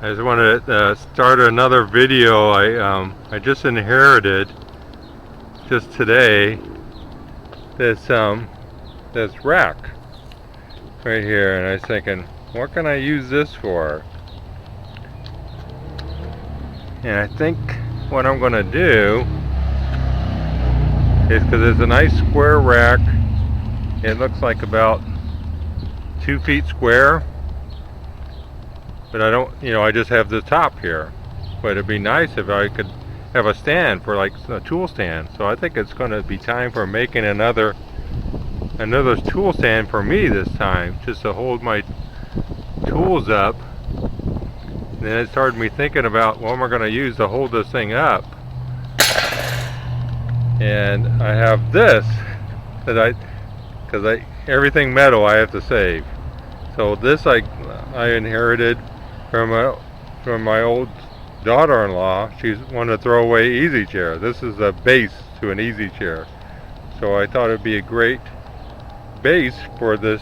I just want to start another video. I just inherited just today this rack right here, and I was thinking, what can I use this for? And I think what I'm going to do is, because it's a nice square rack, it looks like about 2 feet square. But I don't, I just have the top here. But it'd be nice if I could have a stand for like a tool stand. So I think it's going to be time for making another tool stand for me this time, just to hold my tools up. And then it started me thinking about what am I going to use to hold this thing up. And I have this that because everything metal I have to save. So this I inherited from my old daughter-in-law. She's wanted to throw away easy chair. This is a base to an easy chair. So I thought it'd be a great base for this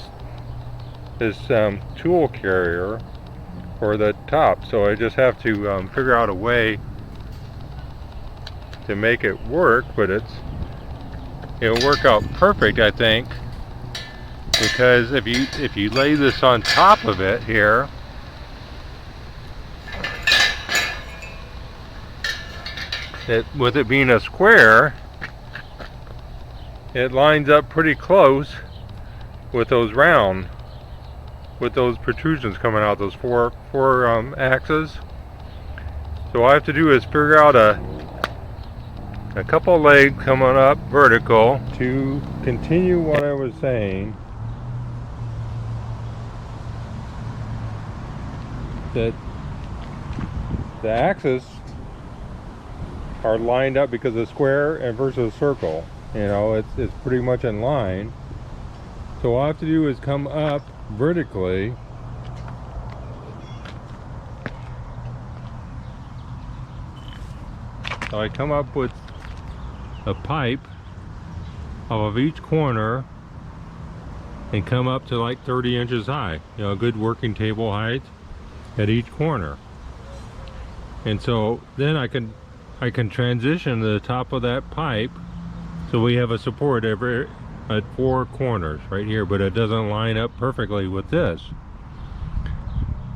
tool carrier for the top. So I just have to figure out a way to make it work, but it'll work out perfect, I think, because if you lay this on top of it here, with it being a square, it lines up pretty close with those protrusions coming out, those four axes. So all I have to do is figure out a couple legs coming up vertical. To continue what I was saying, that the axes are lined up because of square and versus circle. It's pretty much in line. So all I have to do is come up vertically so I come up with a pipe off of each corner and come up to like 30 inches high, a good working table height at each corner. And so then I can transition to the top of that pipe, so we have a support at 4 corners right here, but it doesn't line up perfectly with this.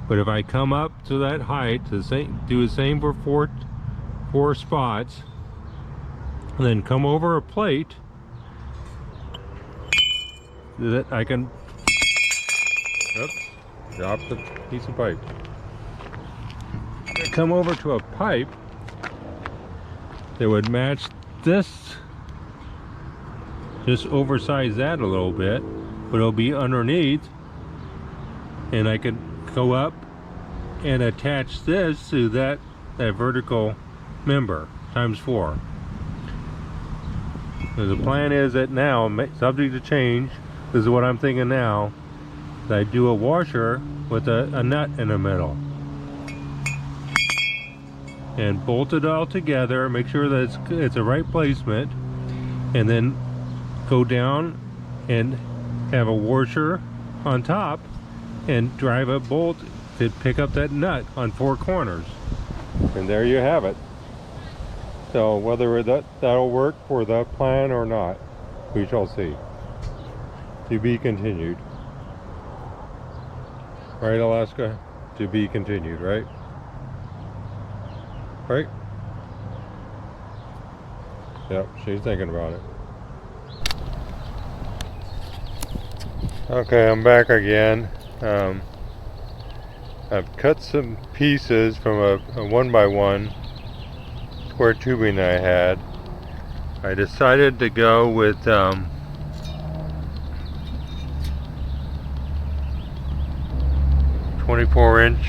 But if I come up to that height, do the same for four spots, and then come over a plate, that I can, oops, drop the piece of pipe. Come over to a pipe that would match this, just oversize that a little bit, but it'll be underneath, and I could go up and attach this to that vertical member times 4. So the plan is that now, subject to change, this is what I'm thinking now, that I do a washer with a nut in the middle and bolt it all together, make sure that it's the right placement, and then go down and have a washer on top and drive a bolt to pick up that nut on 4 corners. And there you have it. So whether that'll work for the plan or not, we shall see. To be continued. Right, Alaska? To be continued, right? Right? Yep, she's thinking about it. Okay, I'm back again. I've cut some pieces from a 1x1 square tubing that I had. I decided to go with 24-inch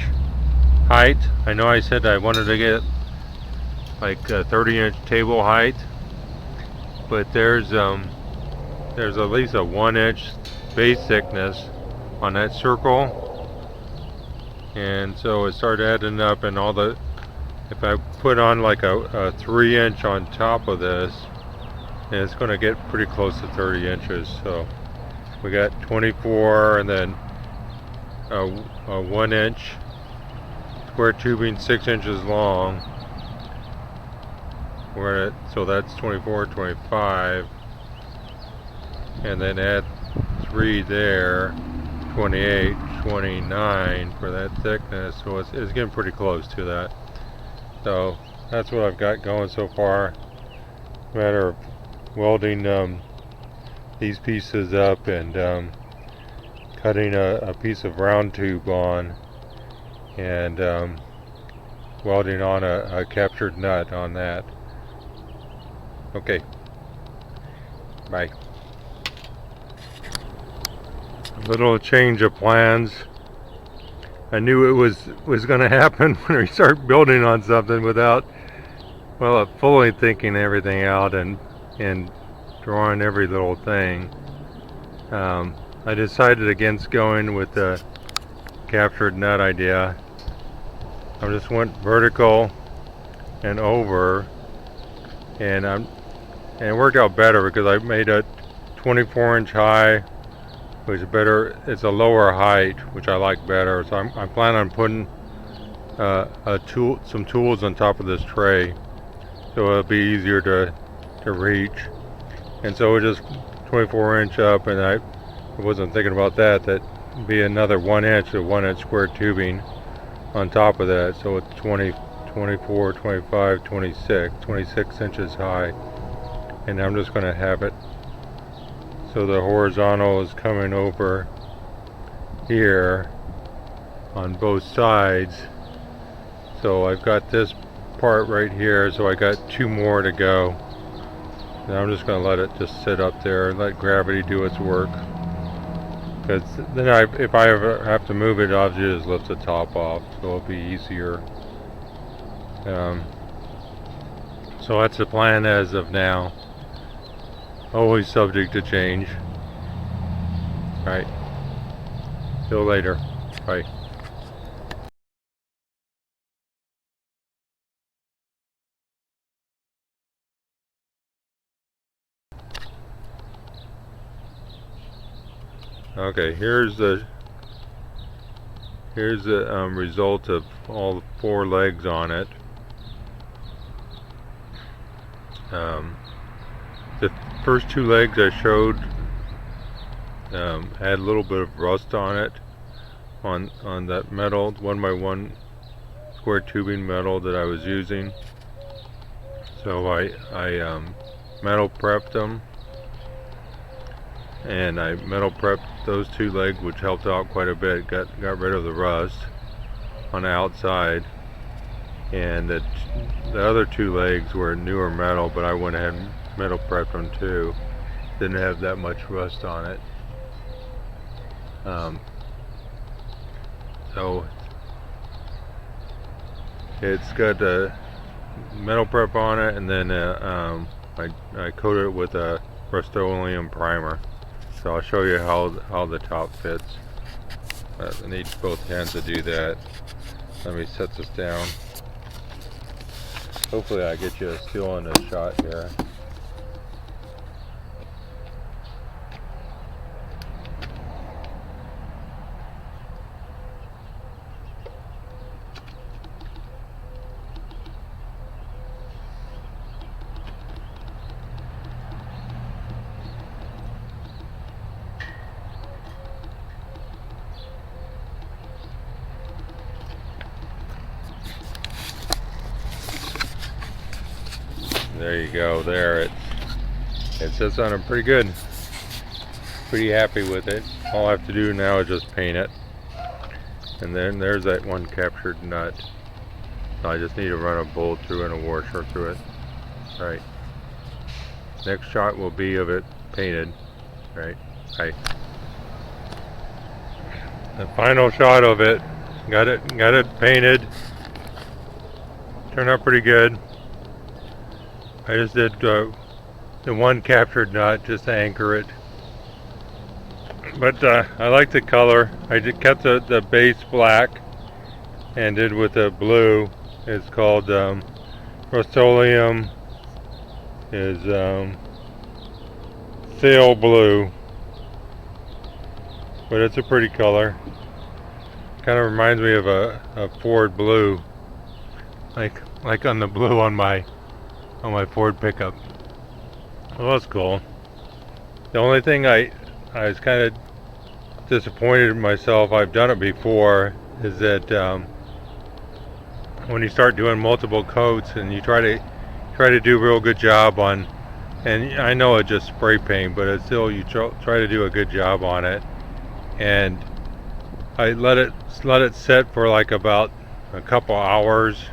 height. I know I said I wanted to get like a 30-inch table height, but there's at least a 1-inch base thickness on that circle, and so it started adding up, and if I put on like a 3-inch on top of this, and it's going to get pretty close to 30 inches. So we got 24 and then a 1-inch square tubing 6 inches long. We're at, so that's 24, 25, and then add 3 there, 28, 29 for that thickness. So it's getting pretty close to that. So that's what I've got going so far. Matter of welding these pieces up and cutting a piece of round tube on, and welding on a captured nut on that. Okay, bye. A little change of plans. I knew it was going to happen when we start building on something without, well, fully thinking everything out and drawing every little thing. I decided against going with the captured nut idea. I just went vertical and over, and it worked out better because I made a 24-inch high, which is better. It's a lower height, which I like better. So I'm planning on putting some tools on top of this tray, so it'll be easier to reach. And so it just 24-inch up, and I wasn't thinking about that. That'd be another 1 inch of 1 inch square tubing on top of that. So it's 20, 24, 25, 26 inches high. And I'm just going to have it so the horizontal is coming over here on both sides. So I've got this part right here, so I got 2 more to go. And I'm just going to let it just sit up there and let gravity do its work. Because then if I ever have to move it, I'll just lift the top off, so it'll be easier. So that's the plan as of now. Always subject to change. Alright. See you later. Bye. Okay, here's the result of all 4 legs on it. The first 2 legs I showed had a little bit of rust on it, on that metal 1x1 square tubing metal that I was using. So I metal prepped them, and I metal prepped those 2 legs, which helped out quite a bit. Got rid of the rust on the outside, and the other 2 legs were newer metal, but I went ahead and metal prepped them too. Didn't have that much rust on it. So it's got a metal prep on it, and then I coated it with a Rust-Oleum primer. So I'll show you how the top fits. I need both hands to do that. Let me set this down. Hopefully I get you still in a shot here. There you go. There, it sits on it pretty good. Pretty happy with it. All I have to do now is just paint it. And then there's that one captured nut. I just need to run a bolt through and a washer through it. Alright. Next shot will be of it painted. Right. Right. The final shot of it. Got it painted. Turned out pretty good. I just did the one captured nut just to anchor it. But I like the color. I just kept the base black and did with the blue. It's called Rust-Oleum is sail blue. But it's a pretty color. Kind of reminds me of a Ford Blue, like on the blue on my Ford pickup. Well, that's cool. The only thing I was kind of disappointed in myself. I've done it before. Is that when you start doing multiple coats and you try to do a real good job on, and I know it's just spray paint, but it's still you try to do a good job on it, and I let it set for like about a couple hours,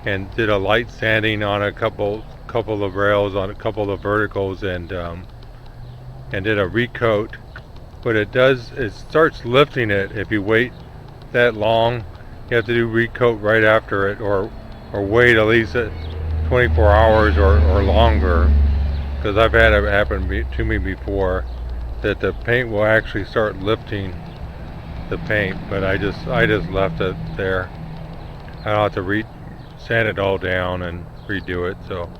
and did a light sanding on a couple of rails on a couple of verticals, and did a recoat. But it starts lifting it if you wait that long. You have to do recoat right after it, or wait at least 24 hours or longer, because I've had it happen to me before, that the paint will actually start lifting the paint. But I just left it there. I don't have to sand it all down and redo it, so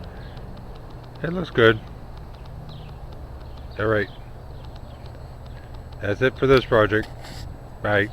it looks good. All right, that's it for this project. Bye.